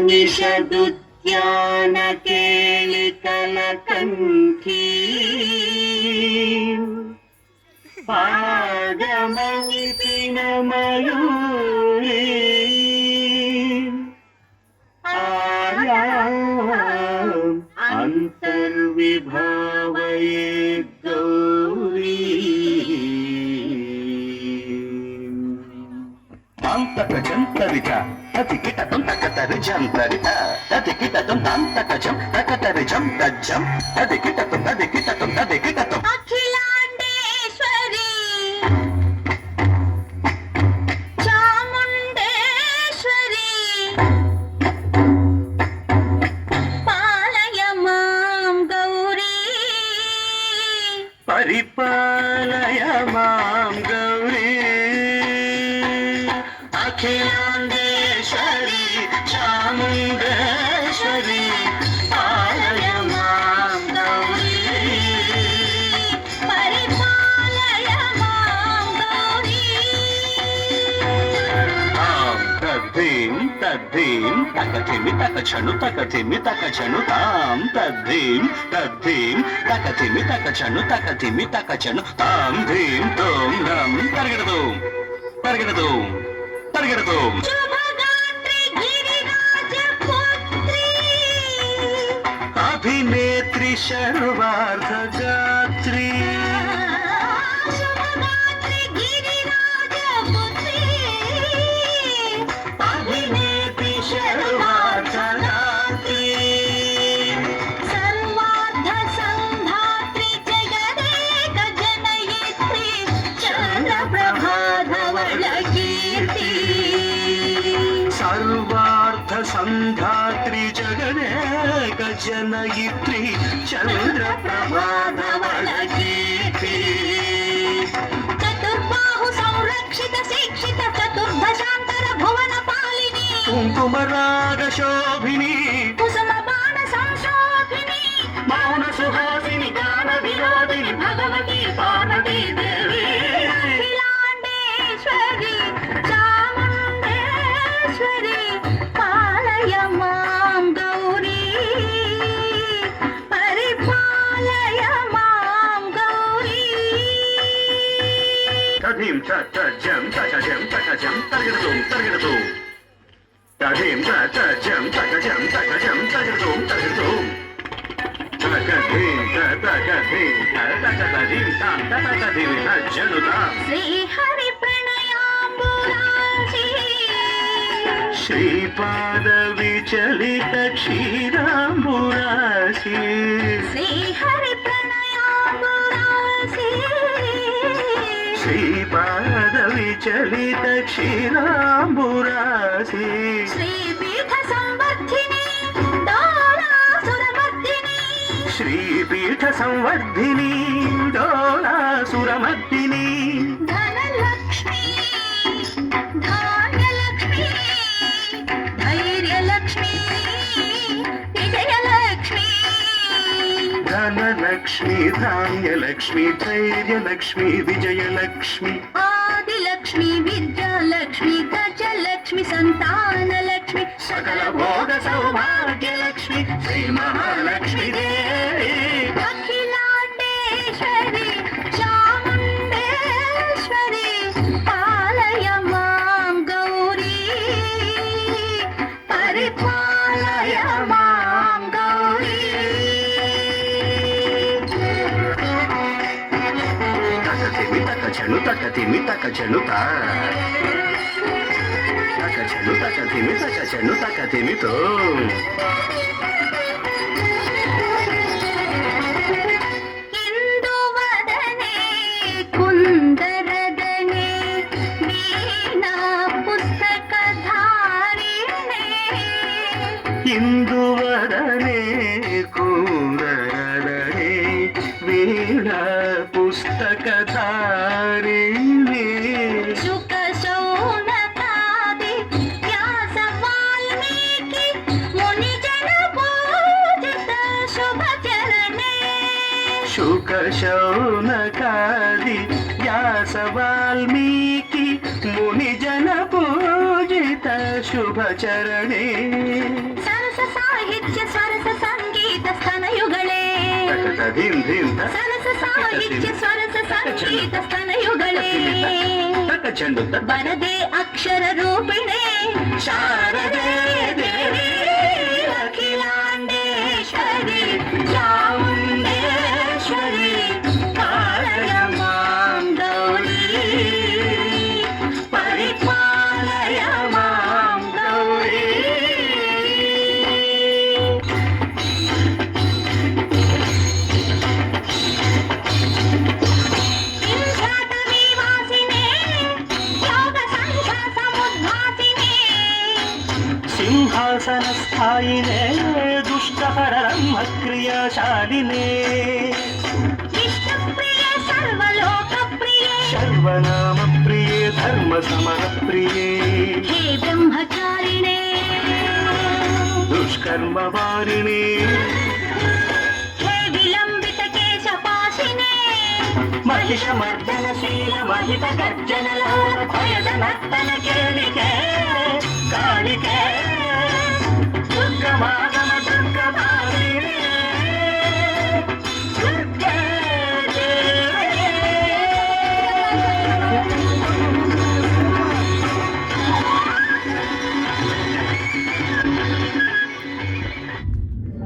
ನಿಷದುದ್ಯಾನ ಕೇಳಿಕಲ ಕಂಠಿ ಪಾದಮವಿಪಿನ ಮಯೂರಿ ಆಯಾಂ ಅಂತರ್ವಿಭಾವಯೇ ಗೌರಿ ಅಂತರಿತ ಅತಿ ಕಿಟಂ ತಕತರಿ ಜಂತರಿತ ಅತಿ ಕಿಟಂ ಅಂತಕಜಂ ತಕತರಿ ಜಂ ತಜ್ಜಂ ಅತಿ ಕಿಟಂ ಅಖಿಲಾಂಡೇಶ್ವರಿ ಚಾಮುಂಡೇಶ್ವರಿ ಪಾಲಯ ಮಾಂ ಗೌರಿ ಪರಿಪಾಲಯ ಮಾಂ ಗೌರಿ ಅಖಿಲಾಂಡೇಶ್ವರಿ ಚಾಮುಂಡೇಶ್ವರಿ ಪಾಲಯ ಮಾಂ ಗೌರಿ ಪರಿಪಾಲಯ ಮಾಂ ಗೌರಿ ತದ್ಧೀಂ ತದ್ಧೀಂ ತಕಥಿಮಿ ತಕಚಣು ತಾಂ ತದ್ಧೀಂ ತಕಥಿಮಿ ತಕಚಣು ತಾಂ ಧೀಂ ತೋಂ ನಂ ತರಗಿಡದು ಶುಭಗಾತ್ರಿ ಗಿರಿರಾಜ ಪುತ್ರಿ ಅಭಿನೇತ್ರಿ ಶರ್ವಾರ್ಧ ಗಾತ್ರಿ ಶುಭಗಾತ್ರಿ ಗಿರಿರಾಜ ಪುತ್ರಿ ಅಭಿನೇತ್ರಿ ಶರ್ವಾರ್ಧ ಗಾತ್ರಿ ಸರ್ವಾರ್ಧ ಸಂಧಾತ್ರಿ ಜಗದೇಕ ಜನಯಿತ್ರಿ ಚಂದ್ರಪ್ರಭಾಧವಳ ಕೀರ್ತಿ ಸರ್ವಾರ್ಥ ಸಂಧಾತ್ರಿ ಜಗದೇಕ ಜನಯಿತ್ರಿ ಚಂದ್ರಪ್ರಭಾಧವಳ ಕೀರ್ತಿ ಚತುರ್ಬಾಹು ಸಂರಕ್ಷಿತ ಶಿಕ್ಷಿತ ಚತುರ್ಭಷಾಂತರ ಭುವನ ಪಾಲಿನಿ ಕುಂಕುಮರಾಗ ಶೋಭಿನಿ ಕುಸುಮ ಬಾಣ ಸಂಶೋಭಿನಿ ಮೌನ ಸುಹಾಸಿನಿ ಗಾನ ವಿನೋದಿನಿ ಭಗವತಿ ಪಾರ್ವತಿ ದೇವಿ ಅಖಿಲಾಂಡೇಶ್ವರಿ ಚಾಮುಂಡೇಶ್ವರಿ ಪಾಲಯ ಮಾಂ ಗೌರಿ ಪರಿಪಾಲಯ ಮಾಂ ಗೌರಿ ತಧೀಂ ತಜಂ ತಕಜಂ ತರಗಿಡದು ತಧೀಂ ತಜಂ ತಕಜಂ ತರಗಿಡದು ತಕಧೀಂ ತಕಧೀಂ ತಾಂ ತಕಧೀಂ ತಜ್ಜನುತಾ ಶ್ರೀಹರಿ ಪ್ರಣಯಾಂಬುರಾಶಿ ಶ್ರೀಪಾದ ವಿಚಲಿತ ಕ್ಷೀರಾಂಬುರಾಶಿ ಶ್ರೀಹರಿ ಪ್ರಣಯಾಂಬುರಾಶಿ ಶ್ರೀಪಾದ ವಿಚಲಿತ ಕ್ಷೀರಾಂಬುರಾಶಿ ಶ್ರೀಪೀಠ ಸಂವರ್ಧಿನಿ ಡೋಲಾಸುರಮರ್ದಿನಿ ಶ್ರೀಪೀಠ ಸಂವರ್ಧಿನಿ ಡೋಲಾಸುರಮರ್ದಿನಿ ಧನಲಕ್ಷ್ಮೀ ಧಾನ್ಯಲಕ್ಷ್ಮೀ ಧೈರ್ಯಲಕ್ಷ್ಮೀ ವಿಜಯಲಕ್ಷ್ಮೀ ಧನಲಕ್ಷ್ಮಿ ಧಾನ್ಯಲಕ್ಷ್ಮಿ ಧೈರ್ಯಲಕ್ಷ್ಮಿ ವಿಜಯಲಕ್ಷ್ಮಿ ಆದಿಲಕ್ಷ್ಮೀ ವಿದ್ಯಾಲಕ್ಷ್ಮೀ ಗಜಲಕ್ಷ್ಮಿ ಸಂತಾನಲಕ್ಷ್ಮಿ ಸಕಲ ಭೋಗ ಸೌಭಾಗ್ಯಲಕ್ಷ್ಮಿ ಶ್ರೀ ಮಹಾಲಕ್ಷ್ಮಿ ದೇವಿ ಅಖಿಲಾಂಡೇಶ್ವರಿ ಚಾಮುಂಡೇಶ್ವರಿ ಪಾಲಯ ಮಾಂ ಗೌರಿ ಪರಿಪಾಲಯ ಮಾಂ ಗೌರಿ ತಕಥಿಮಿ ತಕಚಣುತಾ ತಕಥಿಮಿ ತೋ ಇಂದುವದನೆ ಕುಂದರದನೆ ವೀಣಾ ಪುಸ್ತಕಧಾರಿಣೆ ಇಂದುವದನೆ ಕುಂದರದನೆ ವೀಣಾ ಪುಸ್ತಕಧಾರಿಣಿ ಶುಕ ಶೌನಕಾದಿ ವ್ಯಾಸ ವಾಲ್ಮೀಕಿ ಮುನಿಜನ ಪೂಜಿತ ಶುಭ ಚರಣೆ ಶುಕ ಶೌನಕಾದಿ ವ್ಯಾಸ ವಾಲ್ಮೀಕಿ ಮುನಿಜನ ಪೂಜಿತ ಶುಭಚರಣೆ ಸರಸ ಸಾಹಿತ್ಯ ಸ್ವರಸ ಸಂಗೀತ ಸ್ತನಯುಗಳೇ ಧೀಂ ಧೀಂ ಸರಸ ಸಾಹಿತ್ಯ ಸ್ವರಸ ಸಂಗೀತ ಸ್ತನಯುಗಳೇ ತಕ್ಕ ಚೆಂಡು ಬರದೆ ಅಕ್ಷರ ರೂಪಿಣೆ ಶಾರದೆ ದೇವಿ ಅಖಿಲಾಂಡೇಶ್ವರಿ ಚಾಮುಂಡೇಶ್ವರಿ ಕಾಳಯ ಮಾಂ ಗೌರಿ ಪರಿಪಾಲಯ ಮಾಂ ಗೌರಿ ಸಿಂಹಾಸನ ಸ್ಥಾಯಿನೇ ದುಷ್ಟಹರ ಕ್ರಿಯಾಶಾಲಿನೇ ವಿಷ್ಣುಪ್ರಿಯೆ ಸರ್ವಲೋಕಪ್ರಿಯೆ ಸರ್ವನಾಮ ಪ್ರಿಯೇ ಧರ್ಮ ಸಮರ ಪ್ರಿಯೇ ಹೇ ಬ್ರಹ್ಮಚಾರಿಣೆ ದುಷ್ಕರ್ಮ ವಾರಿಣಿ ಹೇ ವಿಲಂಬಿತ ಕೇಶಪಾಶಿನೇ ಮಹಿಷ ಮರ್ದನಶೀಲ ಮಹಿತ ಗರ್ಜನ ಭಯದ ನರ್ತನ ಕೇಳಿಕೆ ಕಾಳಿಕೆ